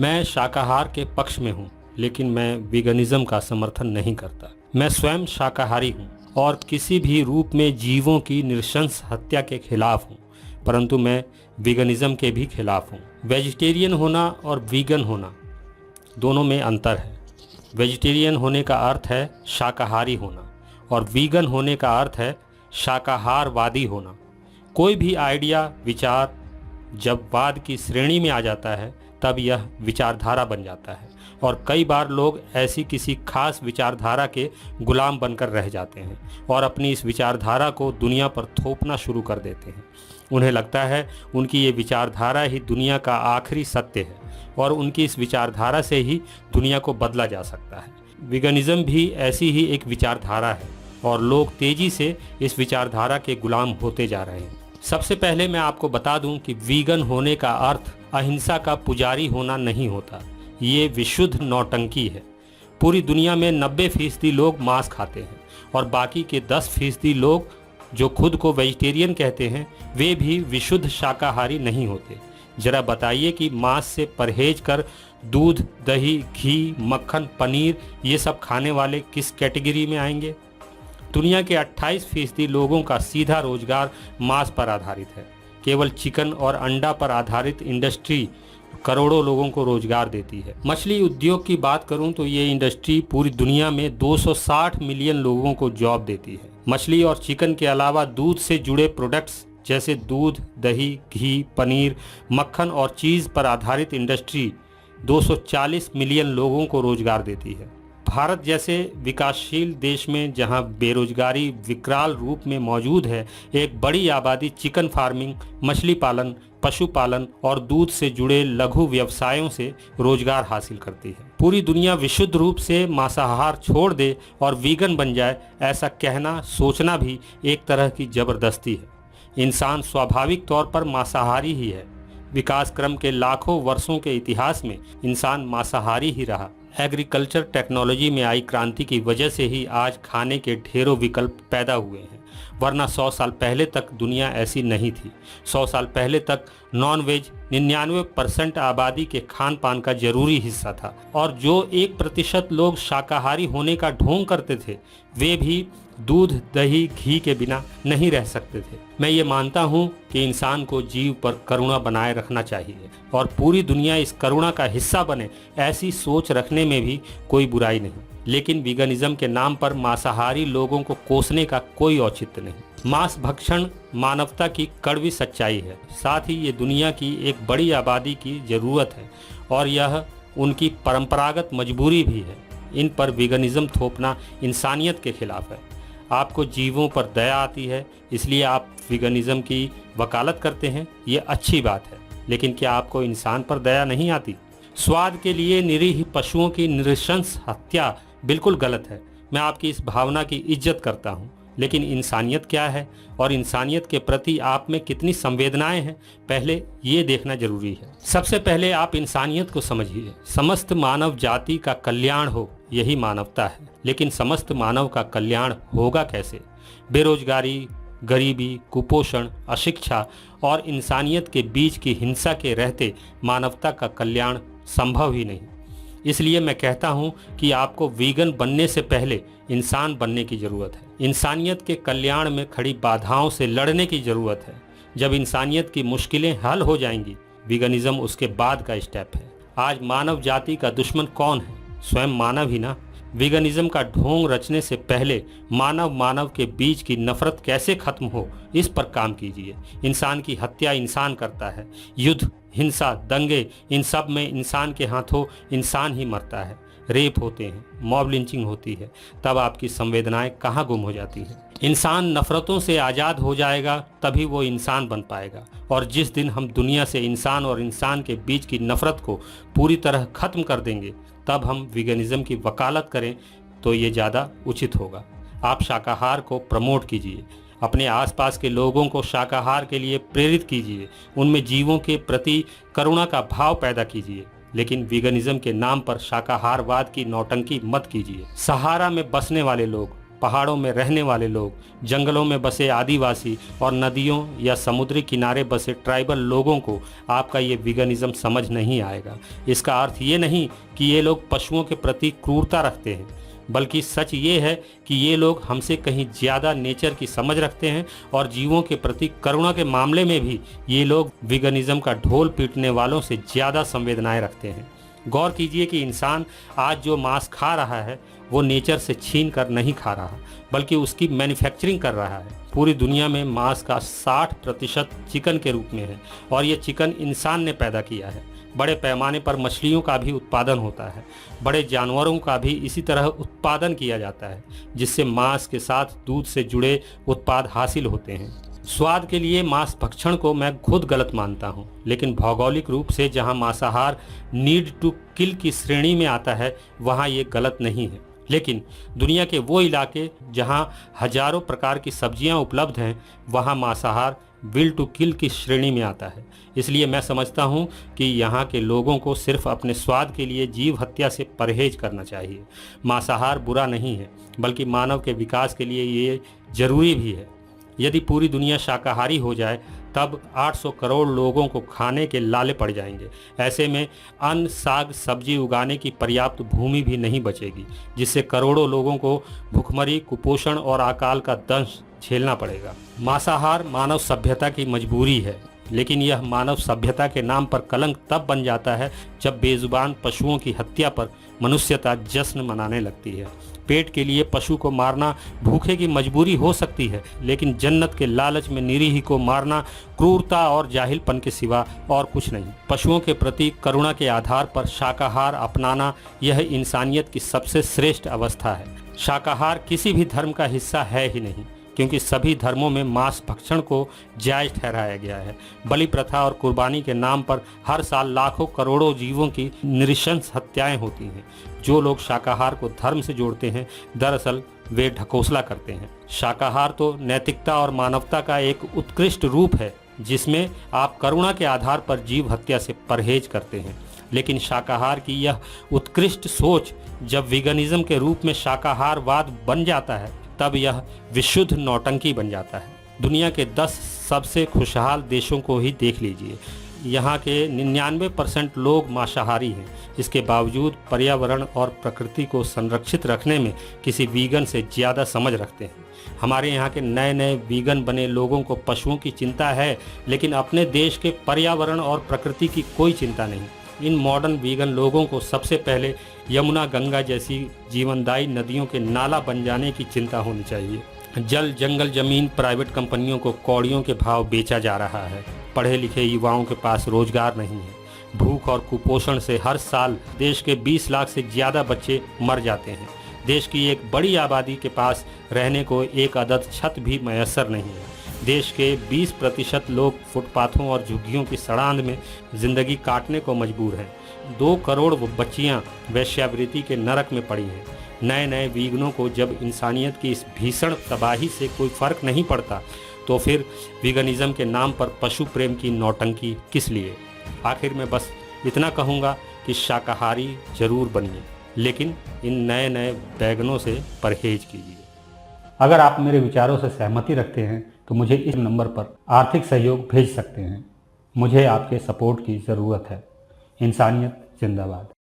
मैं शाकाहार के पक्ष में हूँ, लेकिन मैं वीगनिज्म का समर्थन नहीं करता। मैं स्वयं शाकाहारी हूँ और किसी भी रूप में जीवों की नृशंस हत्या के खिलाफ हूँ, परंतु मैं वीगनिज्म के भी खिलाफ हूँ। वेजिटेरियन होना और वीगन होना दोनों में अंतर है। वेजिटेरियन होने का अर्थ है शाकाहारी होना और वीगन होने का अर्थ है शाकाहारवादी होना। कोई भी आइडिया, विचार जब वाद की श्रेणी में आ जाता है तब यह विचारधारा बन जाता है और कई बार लोग ऐसी किसी खास विचारधारा के गुलाम बनकर रह जाते हैं और अपनी इस विचारधारा को दुनिया पर थोपना शुरू कर देते हैं। उन्हें लगता है उनकी ये विचारधारा ही दुनिया का आखिरी सत्य है और उनकी इस विचारधारा से ही दुनिया को बदला जा सकता है। वीगनिज्म भी ऐसी ही एक विचारधारा है और लोग तेजी से इस विचारधारा के गुलाम होते जा रहे हैं। सबसे पहले मैं आपको बता दूं कि वीगन होने का अर्थ अहिंसा का पुजारी होना नहीं होता। ये विशुद्ध नौटंकी है। पूरी दुनिया में 90% लोग मांस खाते हैं और बाकी के 10% लोग जो खुद को वेजिटेरियन कहते हैं वे भी विशुद्ध शाकाहारी नहीं होते। जरा बताइए कि मांस से परहेज कर दूध, दही, घी, मक्खन, पनीर ये सब खाने वाले किस कैटेगरी में आएंगे? दुनिया के 28% लोगों का सीधा रोजगार मांस पर आधारित है। केवल चिकन और अंडा पर आधारित इंडस्ट्री करोड़ों लोगों को रोजगार देती है। मछली उद्योग की बात करूं तो ये इंडस्ट्री पूरी दुनिया में 260 मिलियन लोगों को जॉब देती है। मछली और चिकन के अलावा दूध से जुड़े प्रोडक्ट्स जैसे दूध, दही, घी, पनीर, मक्खन और चीज़ पर आधारित इंडस्ट्री 240 मिलियन लोगों को रोजगार देती है। भारत जैसे विकासशील देश में जहां बेरोजगारी विकराल रूप में मौजूद है, एक बड़ी आबादी चिकन फार्मिंग, मछली पालन, पशुपालन और दूध से जुड़े लघु व्यवसायों से रोजगार हासिल करती है। पूरी दुनिया विशुद्ध रूप से मांसाहार छोड़ दे और वीगन बन जाए, ऐसा कहना, सोचना भी एक तरह की जबरदस्ती है। इंसान स्वाभाविक तौर पर मांसाहारी ही है। विकास क्रम के लाखों वर्षों के इतिहास में इंसान मांसाहारी ही रहा। एग्रीकल्चर टेक्नोलॉजी में आई क्रांति की वजह से ही आज खाने के ढेरों विकल्प पैदा हुए हैं, वरना 100 साल पहले तक दुनिया ऐसी नहीं थी। 100 साल पहले तक नॉन-वेज 99% आबादी के खान पान का जरूरी हिस्सा था और जो 1% लोग शाकाहारी होने का ढोंग करते थे वे भी दूध, दही, घी के बिना नहीं रह सकते थे। मैं ये मानता हूँ कि इंसान को जीव पर करुणा बनाए रखना चाहिए और पूरी दुनिया इस करुणा का हिस्सा बने, ऐसी सोच रखने में भी कोई बुराई नहीं। लेकिन वीगनिज्म के नाम पर मांसाहारी लोगों को कोसने का कोई औचित्य नहीं। मांस भक्षण मानवता की कड़वी सच्चाई है, साथ ही ये दुनिया की एक बड़ी आबादी की जरूरत है और यह उनकी परंपरागत मजबूरी भी है। इन पर वीगनिज्म थोपना इंसानियत के खिलाफ है। आपको जीवों पर दया आती है इसलिए आप वीगनिज्म की वकालत करते हैं, ये अच्छी बात है, लेकिन क्या आपको इंसान पर दया नहीं आती? स्वाद के लिए निरीह पशुओं की नृशंस हत्या बिल्कुल गलत है। मैं आपकी इस भावना की इज्जत करता हूँ, लेकिन इंसानियत क्या है और इंसानियत के प्रति आप में कितनी संवेदनाएं हैं, पहले ये देखना जरूरी है। सबसे पहले आप इंसानियत को समझिए। समस्त मानव जाति का कल्याण हो, यही मानवता है। लेकिन समस्त मानव का कल्याण होगा कैसे? बेरोजगारी, गरीबी, कुपोषण, अशिक्षा और इंसानियत के बीच की हिंसा के रहते मानवता का कल्याण संभव ही नहीं। इसलिए मैं कहता हूँ कि आपको वीगन बनने से पहले इंसान बनने की ज़रूरत है। इंसानियत के कल्याण में खड़ी बाधाओं से लड़ने की ज़रूरत है। जब इंसानियत की मुश्किलें हल हो जाएंगी, वीगनिज्म उसके बाद का स्टेप है। आज मानव जाति का दुश्मन कौन है? स्वयं मानव ही ना। वीगनिज्म का ढोंग रचने से पहले मानव के बीच की नफरत कैसे खत्म हो, इस पर काम कीजिए। इंसान की हत्या इंसान करता है। युद्ध, हिंसा, दंगे, इन सब में इंसान के हाथों इंसान ही मरता है। रेप होते हैं, मॉब लिंचिंग होती है, तब आपकी संवेदनाएं कहाँ गुम हो जाती हैं? इंसान नफरतों से आज़ाद हो जाएगा तभी वो इंसान बन पाएगा। और जिस दिन हम दुनिया से इंसान और इंसान के बीच की नफरत को पूरी तरह खत्म कर देंगे, तब हम वीगनिज्म की वकालत करें तो ये ज़्यादा उचित होगा। आप शाकाहार को प्रमोट कीजिए, अपने आसपास के लोगों को शाकाहार के लिए प्रेरित कीजिए, उनमें जीवों के प्रति करुणा का भाव पैदा कीजिए, लेकिन वीगनिज्म के नाम पर शाकाहारवाद की नौटंकी मत कीजिए। सहारा में बसने वाले लोग पहाड़ों में रहने वाले लोग, जंगलों में बसे आदिवासी और नदियों या समुद्री किनारे बसे ट्राइबल लोगों को आपका ये वीगनिज़्म समझ नहीं आएगा। इसका अर्थ ये नहीं कि ये लोग पशुओं के प्रति क्रूरता रखते हैं, बल्कि सच ये है कि ये लोग हमसे कहीं ज़्यादा नेचर की समझ रखते हैं और जीवों के प्रति करुणा के मामले में भी ये लोग वीगनिज़्म का ढोल पीटने वालों से ज़्यादा संवेदनाएं रखते हैं। गौर कीजिए कि इंसान आज जो मांस खा रहा है वो नेचर से छीन कर नहीं खा रहा, बल्कि उसकी मैन्युफैक्चरिंग कर रहा है। पूरी दुनिया में मांस का 60% चिकन के रूप में है और ये चिकन इंसान ने पैदा किया है। बड़े पैमाने पर मछलियों का भी उत्पादन होता है, बड़े जानवरों का भी इसी तरह उत्पादन किया जाता है, जिससे मांस के साथ दूध से जुड़े उत्पाद हासिल होते हैं। स्वाद के लिए मांस भक्षण को मैं खुद गलत मानता हूं, लेकिन भौगोलिक रूप से जहां मांसाहार नीड टू किल की श्रेणी में आता है वहां ये गलत नहीं है। लेकिन दुनिया के वो इलाके जहां हजारों प्रकार की सब्जियां उपलब्ध हैं वहां मांसाहार विल टू किल की श्रेणी में आता है। इसलिए मैं समझता हूं कि यहाँ के लोगों को सिर्फ अपने स्वाद के लिए जीव हत्या से परहेज करना चाहिए। मांसाहार बुरा नहीं है, बल्कि मानव के विकास के लिए ये जरूरी भी है। यदि पूरी दुनिया शाकाहारी हो जाए तब 800 करोड़ लोगों को खाने के लाले पड़ जाएंगे। ऐसे में अन्न, साग, सब्जी उगाने की पर्याप्त भूमि भी नहीं बचेगी, जिससे करोड़ों लोगों को भुखमरी, कुपोषण और अकाल का दंश झेलना पड़ेगा। मांसाहार मानव सभ्यता की मजबूरी है, लेकिन यह मानव सभ्यता के नाम पर कलंक तब बन जाता है जब बेजुबान पशुओं की हत्या पर मनुष्यता जश्न मनाने लगती है। पेट के लिए पशु को मारना भूखे की मजबूरी हो सकती है, लेकिन जन्नत के लालच में निरीह को मारना क्रूरता और जाहिलपन के सिवा और कुछ नहीं। पशुओं के प्रति करुणा के आधार पर शाकाहार अपनाना यह इंसानियत की सबसे श्रेष्ठ अवस्था है। शाकाहार किसी भी धर्म का हिस्सा है ही नहीं, क्योंकि सभी धर्मों में मांस भक्षण को जायज ठहराया गया है। बलि प्रथा और कुर्बानी के नाम पर हर साल लाखों करोड़ों जीवों की नृशंस हत्याएं होती हैं। जो लोग शाकाहार को धर्म से जोड़ते हैं, दरअसल वे ढकोसला करते हैं। शाकाहार तो नैतिकता और मानवता का एक उत्कृष्ट रूप है, जिसमें आप करुणा के आधार पर जीव हत्या से परहेज करते हैं। लेकिन शाकाहार की यह उत्कृष्ट सोच जब वीगनिज्म के रूप में शाकाहारवाद बन जाता है, तब यह विशुद्ध नौटंकी बन जाता है। दुनिया के 10 सबसे खुशहाल देशों को ही देख लीजिए। यहाँ के 99% लोग मांसाहारी हैं। इसके बावजूद पर्यावरण और प्रकृति को संरक्षित रखने में किसी वीगन से ज़्यादा समझ रखते हैं। हमारे यहाँ के नए नए वीगन बने लोगों को पशुओं की चिंता है, लेकिन अपने देश के पर्यावरण और प्रकृति की कोई चिंता नहीं। इन मॉडर्न वीगन लोगों को सबसे पहले यमुना, गंगा जैसी जीवनदायी नदियों के नाला बन जाने की चिंता होनी चाहिए। जल, जंगल, जमीन प्राइवेट कंपनियों को कौड़ियों के भाव बेचा जा रहा है। पढ़े लिखे युवाओं के पास रोजगार नहीं है। भूख और कुपोषण से हर साल देश के 20 लाख से ज़्यादा बच्चे मर जाते हैं। देश की एक बड़ी आबादी के पास रहने को एक अदद छत भी मैसर नहीं है। देश के 20% लोग फुटपाथों और झुग्गियों की सड़ांध में ज़िंदगी काटने को मजबूर हैं। 2 करोड़ बच्चियां वेश्यावृत्ति के नरक में पड़ी हैं। नए नए वीगनों को जब इंसानियत की इस भीषण तबाही से कोई फ़र्क नहीं पड़ता, तो फिर वीगनिज्म के नाम पर पशु प्रेम की नौटंकी किस लिए। आखिर में बस इतना कहूँगा कि शाकाहारी जरूर बनिए, लेकिन इन नए नए वैगनों से परहेज कीजिए। अगर आप मेरे विचारों से सहमति रखते हैं तो मुझे इस नंबर पर आर्थिक सहयोग भेज सकते हैं। मुझे आपके सपोर्ट की ज़रूरत है। इंसानियत जिंदाबाद।